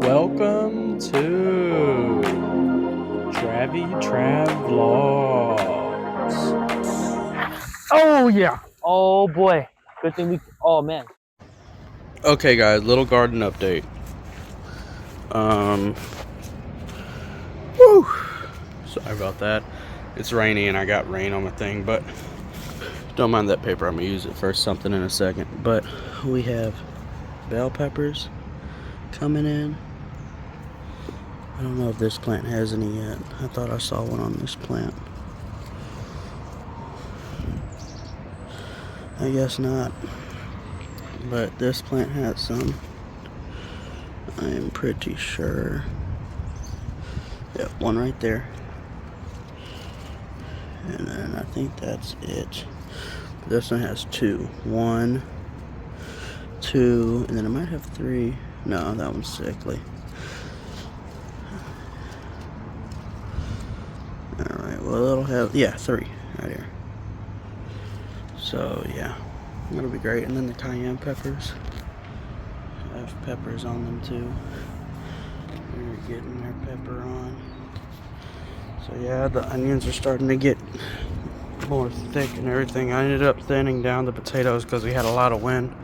Welcome to Travy Trav Vlogs. Oh yeah. Oh boy. Good thing we. Oh man. Okay, guys, little garden update. Whew. Sorry about that. It's rainy and I got rain on my thing, but don't mind that paper. I'm gonna use it for something in a second. But we have bell peppers coming in. I don't know if this plant has any yet. I thought I saw one on this plant. I guess not. But this plant has some. I am pretty sure. Yep, one right there. And then I think that's it. This one has two. One, two, and then it might have three. No, that one's sickly. Alright, well it'll have, yeah, three right here. So yeah, that'll be great. And then the cayenne peppers have peppers on them too. We're getting our pepper on. So yeah, the onions are starting to get more thick and everything. I ended up thinning down the potatoes because we had a lot of wind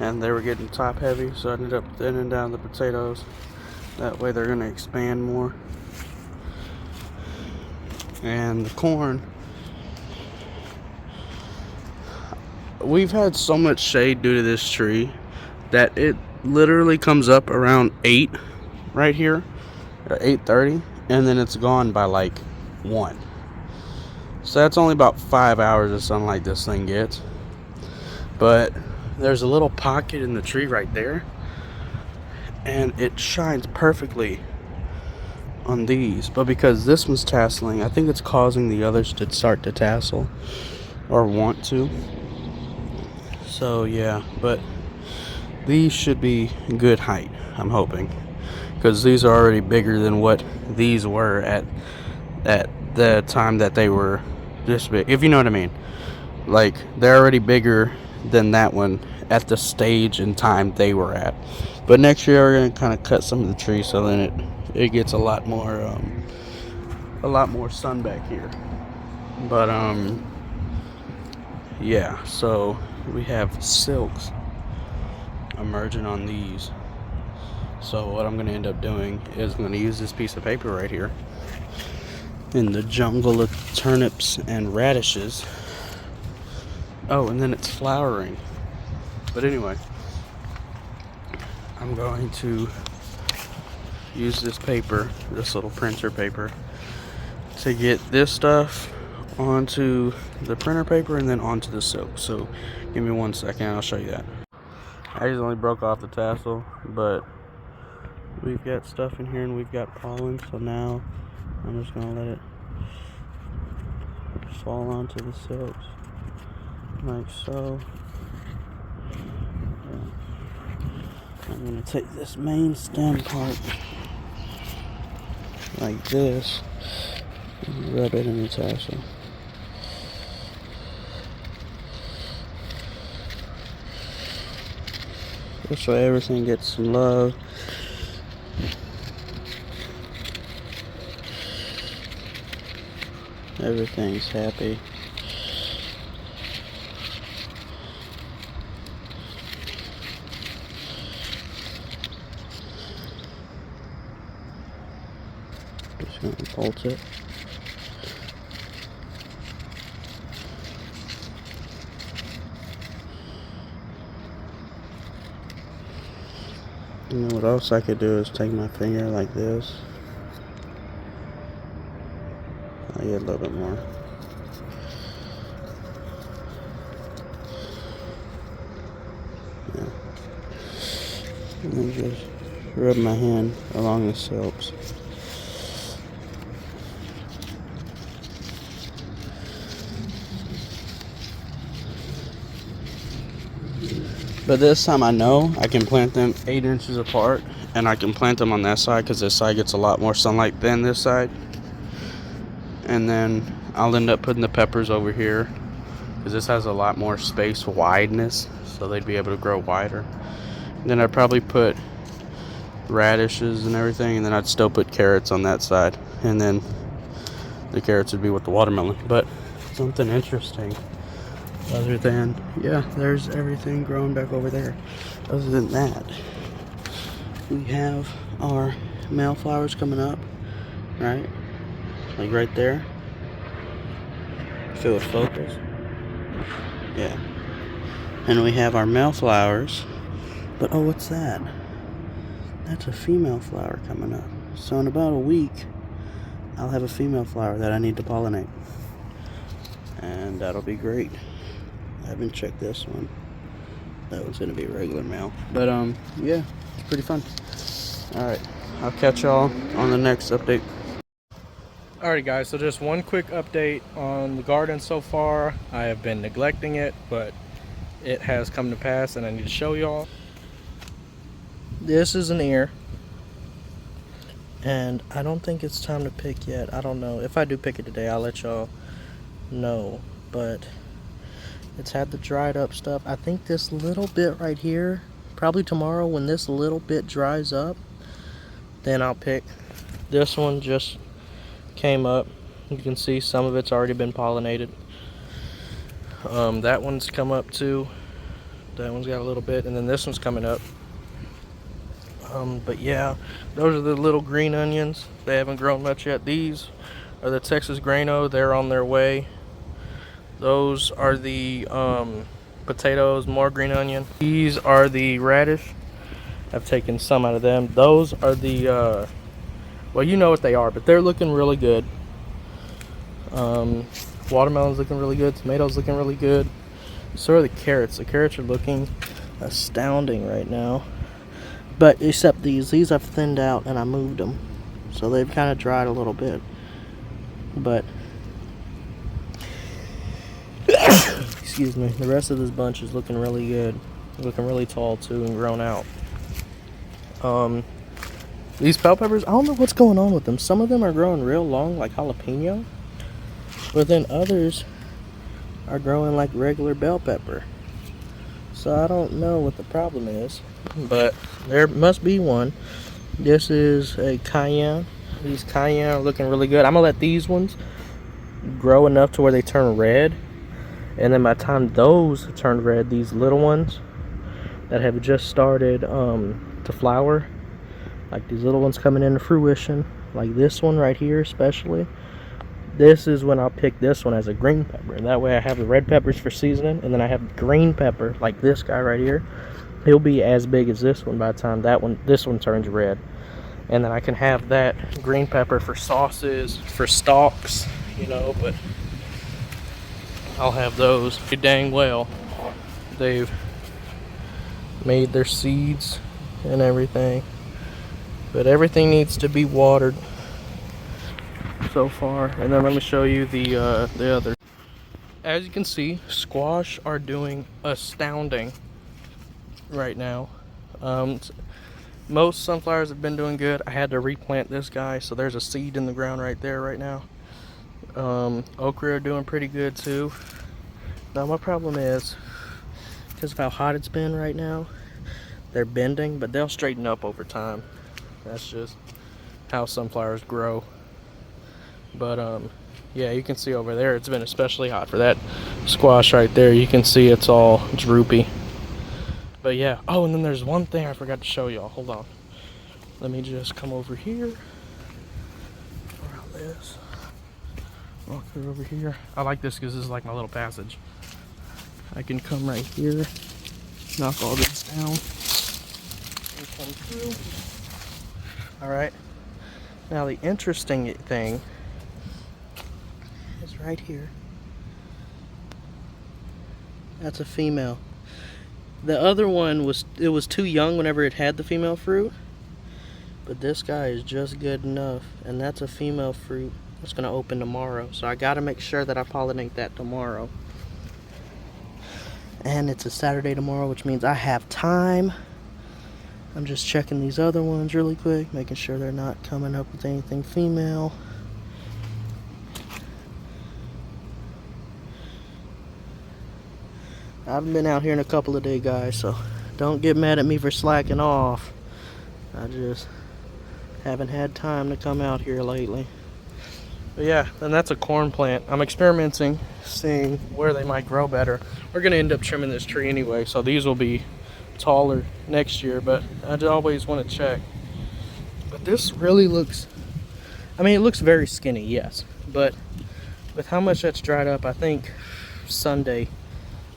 and they were getting top heavy, so I ended up thinning down the potatoes. That way they're going to expand more. And the corn, we've had so much shade due to this tree that it literally comes up around 8 right here, or 8:30, and then it's gone by like 1. So that's only about 5 hours of sunlight this thing gets. But there's a little pocket in the tree right there, and it shines perfectly on these. But because this one's tasseling, I think it's causing the others to start to tassel or want to. So yeah, but these should be good height, I'm hoping, because these are already bigger than what these were at the time that they were this big, if you know what I mean. Like, they're already bigger than that one at the stage in time they were at. But next year we're gonna kind of cut some of the trees so then it gets a lot more sun back here. But yeah, so we have silks emerging on these. So what I'm gonna end up doing is I'm gonna use this piece of paper right here in the jungle of turnips and radishes. Oh, and then it's flowering. But anyway, I'm going to use this paper, this little printer paper, to get this stuff onto the printer paper and then onto the silk. So give me 1 second, I'll show you that. I just only broke off the tassel, but we've got stuff in here and we've got pollen, so now I'm just gonna let it fall onto the silks like so. I'm going to take this main stem part like this and rub it in the tassel. This way everything gets some love. Everything's happy. Just going to bolt it. And then what else I could do is take my finger like this. I get a little bit more. Yeah. And then just rub my hand along the silks. But this time I know I can plant them 8 inches apart, and I can plant them on that side because this side gets a lot more sunlight than this side. And then I'll end up putting the peppers over here because this has a lot more space wideness, so they'd be able to grow wider. And then I'd probably put radishes and everything, and then I'd still put carrots on that side, and then the carrots would be with the watermelon. But something interesting, other than, yeah, there's everything growing back over there. Other than that, we have our male flowers coming up, right? Like right there. If it would focus. Yeah. And we have our male flowers. But, oh, what's that? That's a female flower coming up. So in about a week, I'll have a female flower that I need to pollinate. And that'll be great. I haven't checked this one. That one's gonna be a regular male. But yeah, it's pretty fun. Alright, I'll catch y'all on the next update. Alright guys, so just one quick update on the garden so far. I have been neglecting it, but it has come to pass and I need to show y'all. This is an ear. And I don't think it's time to pick yet. I don't know. If I do pick it today, I'll let y'all know. But it's had the dried up stuff. I think this little bit right here, probably tomorrow when this little bit dries up, then I'll pick. This one just came up. You can see some of it's already been pollinated. That one's come up too. That one's got a little bit, and then this one's coming up. But yeah, those are the little green onions. They haven't grown much yet. These are the Texas Grano. They're on their way. Those are the potatoes, more green onion. These are the radish. I've taken some out of them. Those are the, well, you know what they are, but they're looking really good. Watermelon's looking really good. Tomatoes looking really good. So are the carrots. The carrots are looking astounding right now. But except these I've thinned out and I moved them. So they've kind of dried a little bit. But excuse me, the rest of this bunch is looking really good. Looking really tall too and grown out. These bell peppers, I don't know what's going on with them. Some of them are growing real long like jalapeno, but then others are growing like regular bell pepper. So I don't know what the problem is, but there must be one. This is a cayenne. These cayenne are looking really good. I'm gonna let these ones grow enough to where they turn red, and then by the time those turn red, these little ones that have just started to flower, like these little ones coming into fruition, like this one right here especially, this is when I'll pick this one as a green pepper. And that way I have the red peppers for seasoning, and then I have green pepper like this guy right here. He'll be as big as this one by the time this one turns red. And then I can have that green pepper for sauces, for stalks, you know, but I'll have those. Dang well, they've made their seeds and everything, but everything needs to be watered so far. And then let me show you the other. As you can see, squash are doing astounding right now. Most sunflowers have been doing good. I had to replant this guy, so there's a seed in the ground right there right now. Okra are doing pretty good too. Now my problem is, because of how hot it's been right now, they're bending, but they'll straighten up over time. That's just how sunflowers grow. But yeah, you can see over there it's been especially hot for that squash right there. You can see it's all droopy. But yeah, oh, and then there's one thing I forgot to show y'all. Hold on, let me just come over here around this, walk through over here. I like this because this is like my little passage. I can come right here, knock all this down, and come through. All right, now the interesting thing is right here. That's a female. The other one was too young whenever it had the female fruit, but this guy is just good enough, and that's a female fruit that's gonna open tomorrow. So I gotta make sure that I pollinate that tomorrow. And it's a Saturday tomorrow, which means I have time. I'm just checking these other ones really quick, making sure they're not coming up with anything female. I haven't been out here in a couple of days, guys, so don't get mad at me for slacking off. I just haven't had time to come out here lately. But yeah, and that's a corn plant. I'm experimenting, seeing where they might grow better. We're gonna end up trimming this tree anyway, so these will be taller next year, but I always want to check. But this really looks, I mean, it looks very skinny, yes, but with how much that's dried up, I think Sunday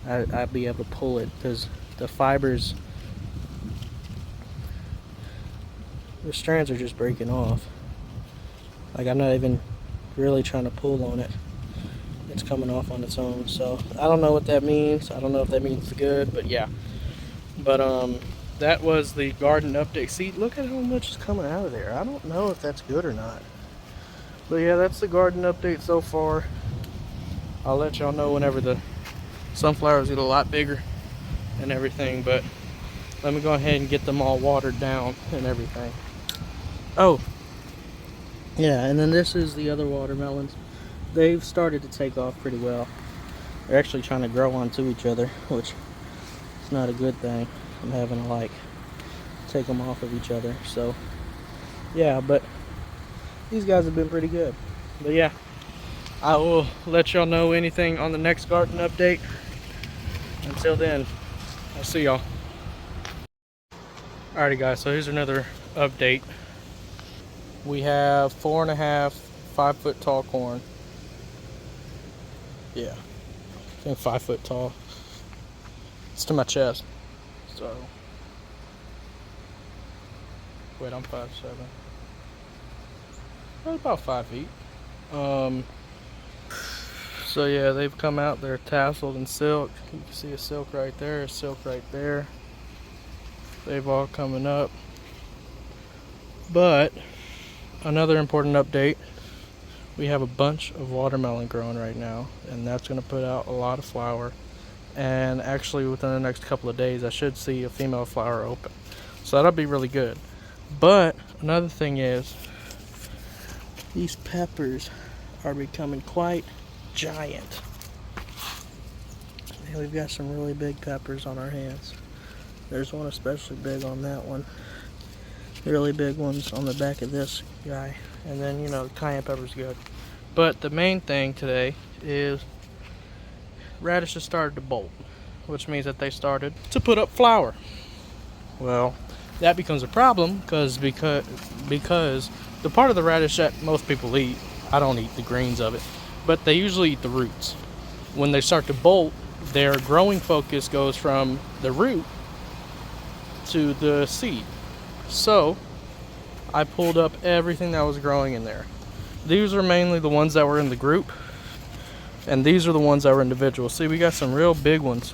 I'd be able to pull it, because the fibers, the strands are just breaking off. Like, I'm not even really trying to pull on it. It's coming off on its own. So I don't know what that means. I don't know if that means good, but yeah. But that was the garden update. See, look at how much is coming out of there. I don't know if that's good or not. But yeah, that's the garden update so far. I'll let y'all know whenever the sunflowers get a lot bigger and everything, but let me go ahead and get them all watered down and everything. Oh, yeah, and then this is the other watermelons. They've started to take off pretty well. They're actually trying to grow onto each other, which is not a good thing. I'm having to like take them off of each other. So yeah, but these guys have been pretty good. But yeah, I will let y'all know anything on the next garden update. Until then, I'll see y'all. Alrighty guys, so here's another update. We have 4.5 5-foot tall corn. Yeah, I think 5 foot tall. It's to my chest. So wait, I'm 5'7". Well, about 5 feet. So yeah, they've come out. They're tasseled in silk. You can see a silk right there, a silk right there. They've all coming up. But another important update, we have a bunch of watermelon growing right now, and that's going to put out a lot of flower. And actually within the next couple of days I should see a female flower open, so that'll be really good. But another thing is, these peppers are becoming quite giant. And we've got some really big peppers on our hands. There's one especially big on that one. Really big ones on the back of this guy. And then, you know, the cayenne pepper's good. But the main thing today is radishes started to bolt, which means that they started to put up flower. Well, that becomes a problem because the part of the radish that most people eat, I don't eat the greens of it, but they usually eat the roots. When they start to bolt, their growing focus goes from the root to the seed. So I pulled up everything that was growing in there. These are mainly the ones that were in the group, and these are the ones that were individual. See, we got some real big ones.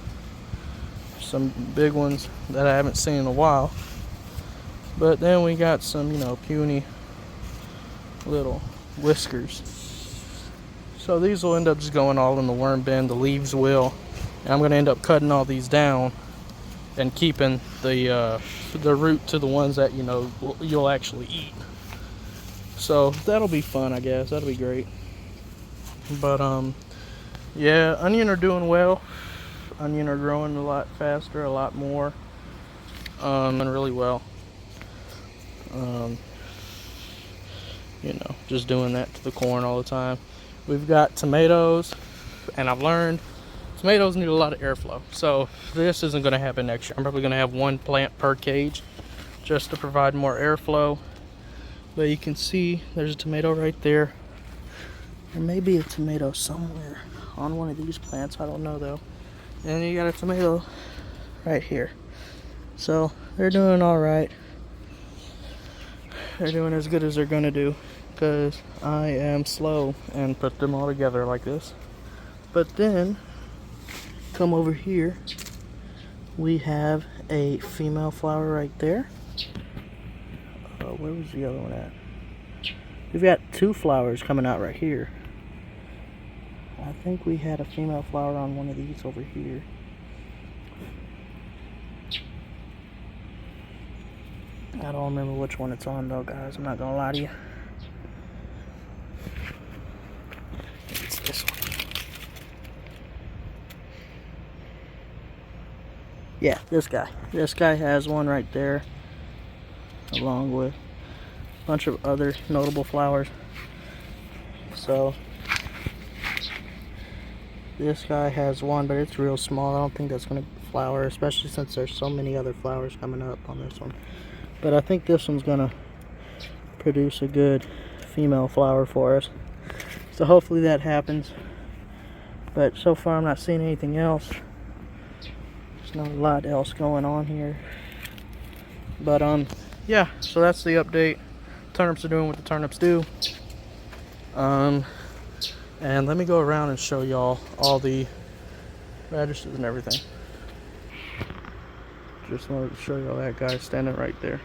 Some big ones that I haven't seen in a while. But then we got some, you know, puny little whiskers. So these will end up just going all in the worm bin. The leaves will. And I'm going to end up cutting all these down and keeping the root to the ones that, you know, you'll actually eat. So that'll be fun, I guess. That'll be great. But yeah, onion are doing well. Onion are growing a lot faster, a lot more, and really well. You know, just doing that to the corn all the time. We've got tomatoes, and I've learned tomatoes need a lot of airflow. So this isn't going to happen next year. I'm probably going to have one plant per cage just to provide more airflow. But you can see there's a tomato right there. There may be a tomato somewhere on one of these plants. I don't know though. And you got a tomato right here. So they're doing all right. They're doing as good as they're gonna do, because I am slow and put them all together like this. But then come over here, we have a female flower right there. Where was the other one at? We've got two flowers coming out right here. I think we had a female flower on one of these over here. I don't remember which one it's on though, guys. I'm not gonna lie to you. It's this one. Yeah, this guy. This guy has one right there. along with a bunch of other notable flowers. So this guy has one, but it's real small. I don't think that's going to flower, especially since there's so many other flowers coming up on this one. But I think this one's going to produce a good female flower for us. So hopefully that happens. But so far I'm not seeing anything else. There's not a lot else going on here. But yeah, so that's the update. Turnips are doing what the turnips do. And let me go around and show y'all all the radishes and everything. Just wanted to show y'all that guy standing right there.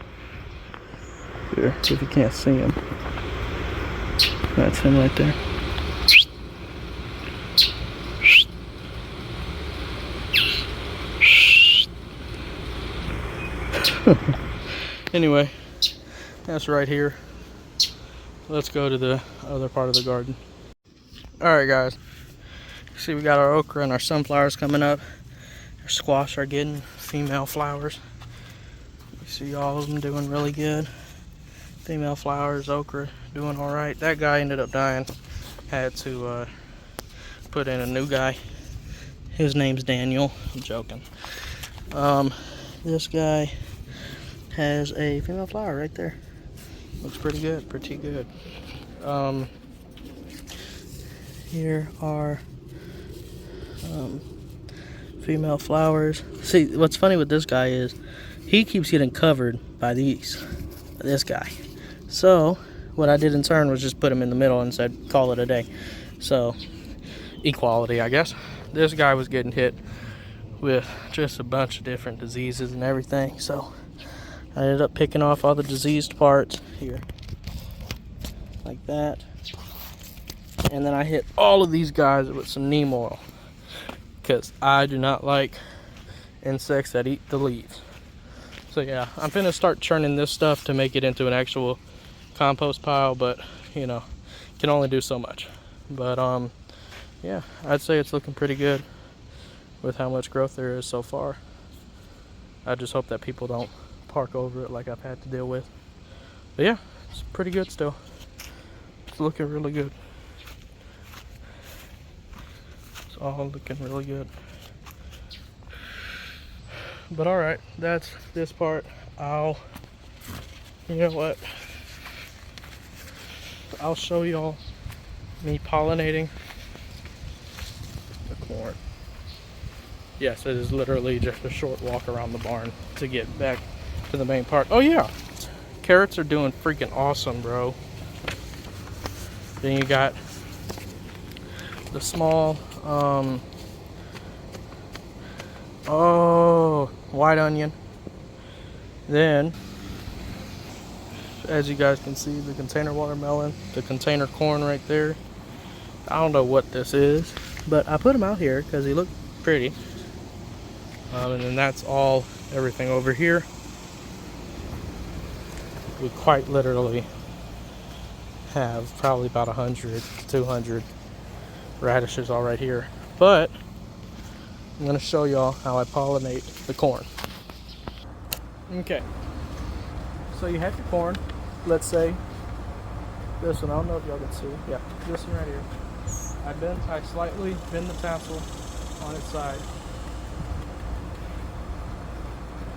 Here, if you can't see him. That's him right there. Anyway, that's right here. Let's go to the other part of the garden. Alright guys, see we got our okra and our sunflowers coming up. Our squash are getting female flowers. You see all of them doing really good. Female flowers, okra doing alright. That guy ended up dying. Had to put in a new guy. His name's Daniel. I'm joking. This guy has a female flower right there. Looks pretty good, pretty good. Here are female flowers. See, what's funny with this guy is he keeps getting covered by this guy. So what I did in turn was just put him in the middle and said call it a day. So equality, I guess. This guy was getting hit with just a bunch of different diseases and everything, so I ended up picking off all the diseased parts here like that, and then I hit all of these guys with some neem oil because I do not like insects that eat the leaves. So yeah, I'm gonna start churning this stuff to make it into an actual compost pile, but you know, can only do so much. But yeah, I'd say it's looking pretty good with how much growth there is so far. I just hope that people don't park over it like I've had to deal with. But yeah, it's pretty good still. It's looking really good. It's all looking really good. But alright, that's this part. You know what? I'll show y'all me pollinating the corn. Yes, it is literally just a short walk around the barn to get back to the main part. Oh yeah, carrots are doing freaking awesome, bro. Then you got the small, white onion. Then, as you guys can see, the container watermelon, the container corn right there. I don't know what this is, but I put them out here because they look pretty. And then that's everything over here. We quite literally have probably about 100 to 200 radishes all right here. But I'm going to show y'all how I pollinate the corn. Okay, so you have your corn. Let's say this one, I don't know if y'all can see. Yeah, this one right here. I slightly bend the tassel on its side,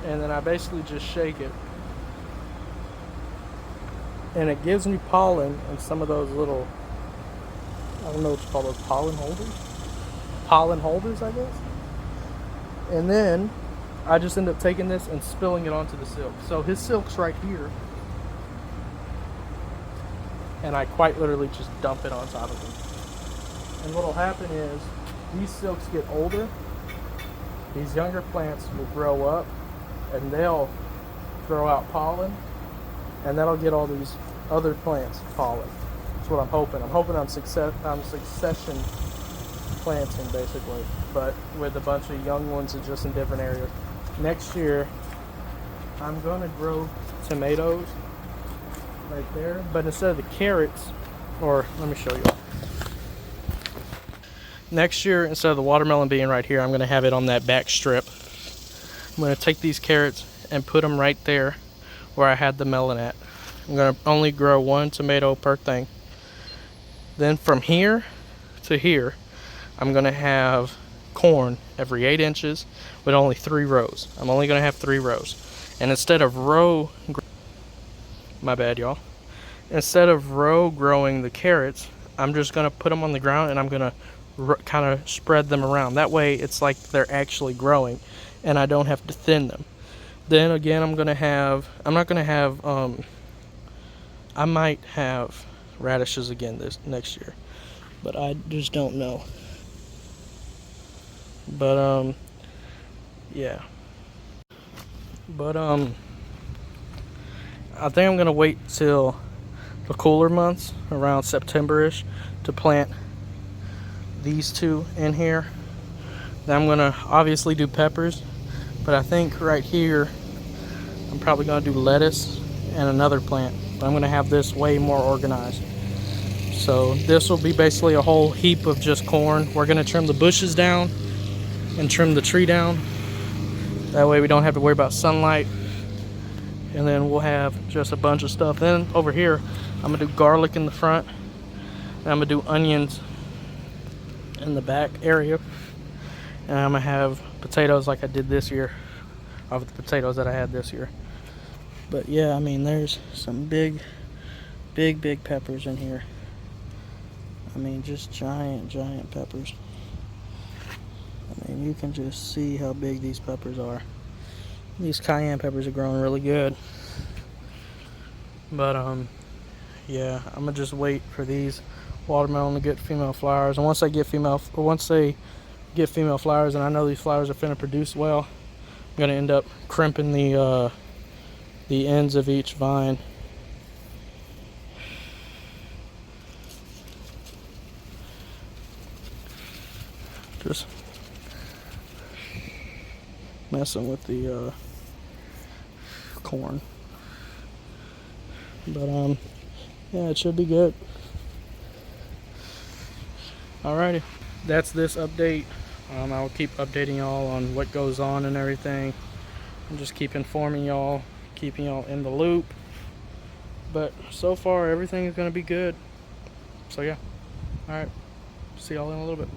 and then I basically just shake it, and it gives me pollen in some of those little, I don't know what you call those, pollen holders, I guess. And then I just end up taking this and spilling it onto the silk. So his silk's right here, and I quite literally just dump it on top of him. And what'll happen is these silks get older, these younger plants will grow up, and they'll throw out pollen, and that'll get all these other plants pollen. That's what I'm hoping. I'm hoping on succession planting, basically, but with a bunch of young ones just in different areas. Next year, I'm going to grow tomatoes right there, but instead of the carrots, or let me show you. Next year, instead of the watermelon being right here, I'm going to have it on that back strip. I'm going to take these carrots and put them right there where I had the melon at. I'm gonna only grow 1 tomato per thing. Then from here to here, I'm gonna have corn every 8 inches with only 3 rows. I'm only gonna have 3 rows. And instead of my bad y'all, instead of row growing the carrots, I'm just gonna put them on the ground and I'm gonna kind of spread them around. That way it's like they're actually growing and I don't have to thin them. Then again, I'm not gonna have I might have radishes again this next year, but I just don't know. But yeah. But I think I'm gonna wait till the cooler months, around September-ish, to plant these 2 in here. Then I'm gonna obviously do peppers, but I think right here I'm probably gonna do lettuce and another plant. But I'm gonna have this way more organized. So this will be basically a whole heap of just corn. We're gonna trim the bushes down and trim the tree down. That way we don't have to worry about sunlight. And then we'll have just a bunch of stuff. Then over here, I'm gonna do garlic in the front. And I'm gonna do onions in the back area. And I'm gonna have potatoes like I did this year, of the potatoes that I had this year. But yeah, I mean, there's some big peppers in here. I mean, just giant peppers. I mean, you can just see how big these peppers are. These cayenne peppers are growing really good. But yeah, I'm gonna just wait for these watermelon to get female flowers. And once they get female flowers, and I know these flowers are finna produce well, I'm gonna end up crimping the ends of each vine. Just messing with the corn. But yeah, it should be good. Alrighty, that's this update. I'll keep updating y'all on what goes on and everything, and just keep informing y'all, keeping y'all in the loop. But so far everything is gonna be good. So yeah, alright, see y'all in a little bit.